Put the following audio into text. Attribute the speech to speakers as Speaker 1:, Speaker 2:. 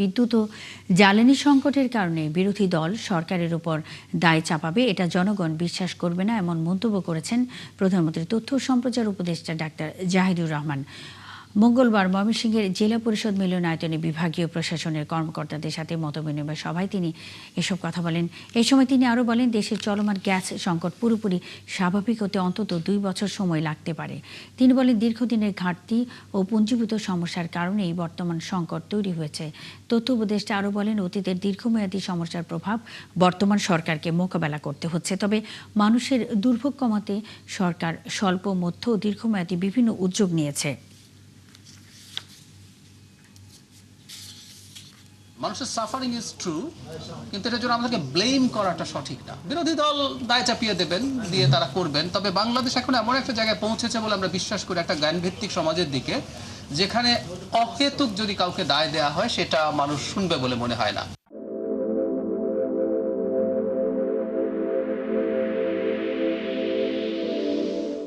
Speaker 1: বিদ্যুৎ ও জ্বালানি সংকটের কারণে বিরোধী দল সরকারের উপর দায় চাপাবে, এটা জনগণ বিশ্বাস করবে না, এমন মন্তব্য করেছেন প্রধানমন্ত্রীর তথ্য ও সম্প্রচার উপদেষ্টা ডাক্তার জাহিদুর রহমান। মঙ্গলবার ময়মনসিংহের জেলা পরিষদ মিলনায়তনে বিভাগীয় প্রশাসনের কর্মকর্তাদের সাথে মতবিনিময় সভায় তিনি এসব কথা বলেন। এই সময় তিনি আরও বলেন, দেশের চলমান গ্যাস সংকট পুরোপুরি স্বাভাবিক হতে অন্তত 2 বছর সময় লাগতে পারে। তিনি বলেন, দীর্ঘদিনের ঘাটতি ও পুঞ্জীভূত সমস্যার কারণেই বর্তমান সংকট তৈরি হয়েছে। তথ্য উপদেষ্টা আরও বলেন, অতীতের দীর্ঘমেয়াদী সমস্যার প্রভাব বর্তমান সরকারকে মোকাবেলা করতে হচ্ছে। তবে মানুষের দুর্ভোগ কমাতে সরকার স্বল্প, মধ্য ও দীর্ঘমেয়াদী বিভিন্ন উদ্যোগ নিয়েছে।
Speaker 2: মানুষের সাফারিং ইজ ট্রু, কিন্তু এটার জন্য আমাদেরকে ব্লেম করাটা সঠিক না। বিরোধী দল দায় চাপিয়ে দেবেন, দিয়ে তারা করবেন। তবে বাংলাদেশ এখন এমন একটা জায়গায় পৌঁছেছে বলে আমরা বিশ্বাস করি, একটা জ্ঞানভিত্তিক সমাজের দিকে, যেখানে অহেতুক যদি কাউকে দায় দেওয়া হয় সেটা মানুষ শুনবে বলে মনে হয় না।